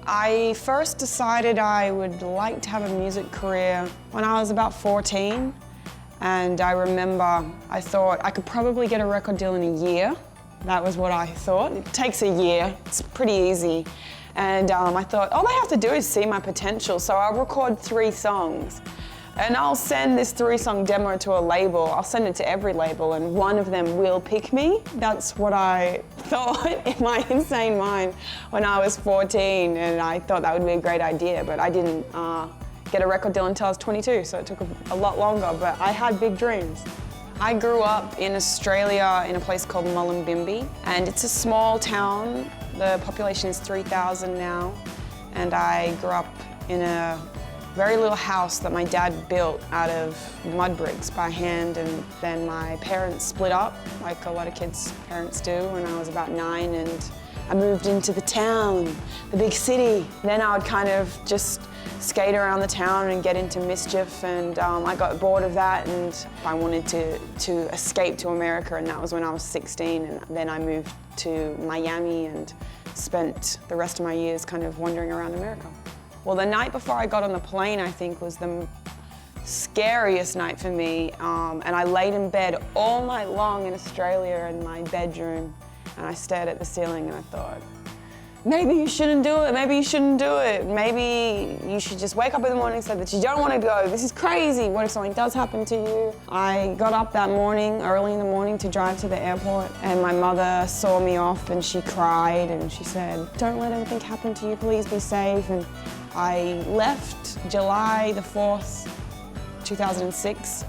I first decided I would like to have a music career when I was about 14. And I remember I thought I could probably get a record deal in a year. That was what I thought. It takes a year, it's pretty easy. And I thought, all they have to do is see my potential. So I'll record 3 songs. And I'll send this 3-song demo to a label. I'll send it to every label and one of them will pick me. That's what I thought in my insane mind when I was 14, and I thought that would be a great idea, but I didn't get a record deal until I was 22, so it took a lot longer, but I had big dreams. I grew up in Australia in a place called Mullumbimby, and it's a small town. The population is 3,000 now, and I grew up in a very little house that my dad built out of mud bricks by hand, and then my parents split up, like a lot of kids' parents do, when I was about 9, and I moved into the town, the big city. Then I would kind of just skate around the town and get into mischief, and I got bored of that, and I wanted to escape to America, and that was when I was 16, and then I moved to Miami and spent the rest of my years kind of wandering around America. Well, the night before I got on the plane, I think, was the scariest night for me. And I laid in bed all night long in Australia in my bedroom, and I stared at the ceiling and I thought, maybe you shouldn't do it, maybe you shouldn't do it. Maybe you should just wake up in the morning and say that you don't want to go. This is crazy. What if something does happen to you? I got up that morning, early in the morning, to drive to the airport, and my mother saw me off and she cried and she said, don't let anything happen to you, please be safe. And I left July the 4th, 2006.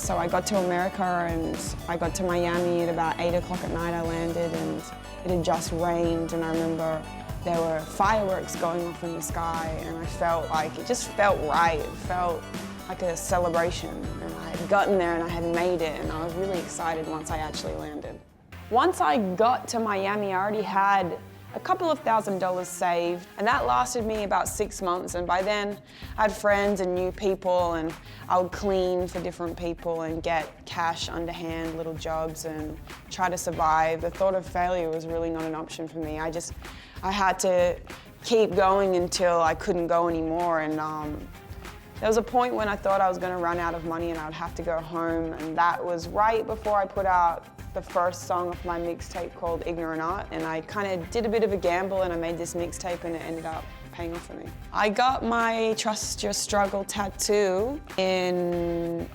So I got to America and I got to Miami at about 8 o'clock at night. I landed and it had just rained, and I remember there were fireworks going off in the sky, and I felt like, it just felt right. It felt like a celebration, and I had gotten there and I had made it, and I was really excited once I actually landed. Once I got to Miami, I already had a couple of $1,000s saved, and that lasted me about 6 months, and by then I had friends and new people, and I would clean for different people and get cash underhand, little jobs, and try to survive. The thought of failure was really not an option for me. I had to keep going until I couldn't go anymore, and there was a point when I thought I was going to run out of money and I would have to go home, and that was right before I put out the first song of my mixtape called Ignorant Art, and I kind of did a bit of a gamble and I made this mixtape and it ended up paying off for me. I got my Trust Your Struggle tattoo in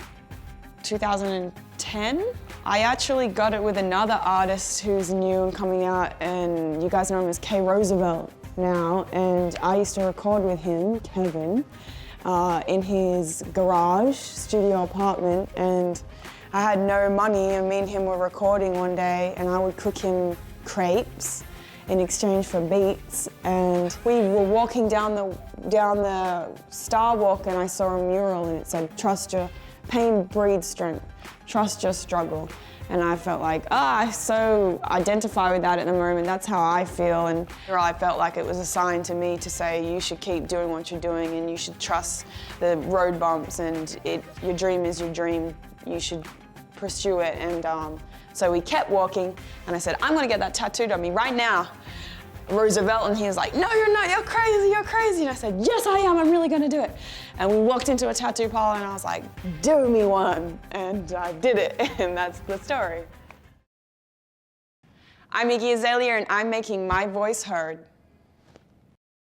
2010. I actually got it with another artist who's new and coming out, and you guys know him as K. Roosevelt now, and I used to record with him, Kevin, in his garage studio apartment, and I had no money, and me and him were recording one day, and I would cook him crepes in exchange for beats, and we were walking down the Star Walk, and I saw a mural and it said, trust your pain breeds strength, trust your struggle. And I felt like, I so identify with that at the moment, that's how I feel. And I felt like it was a sign to me to say, you should keep doing what you're doing and you should trust the road bumps, and your dream is your dream. You should pursue it. And so we kept walking, and I said, I'm gonna get that tattooed on me right now, Roosevelt. And he was like, no, you're not, you're crazy, you're crazy. And I said, yes, I am, I'm really gonna do it. And we walked into a tattoo parlor and I was like, do me one. And I did it, and that's the story. I'm Iggy Azalea, and I'm making my voice heard.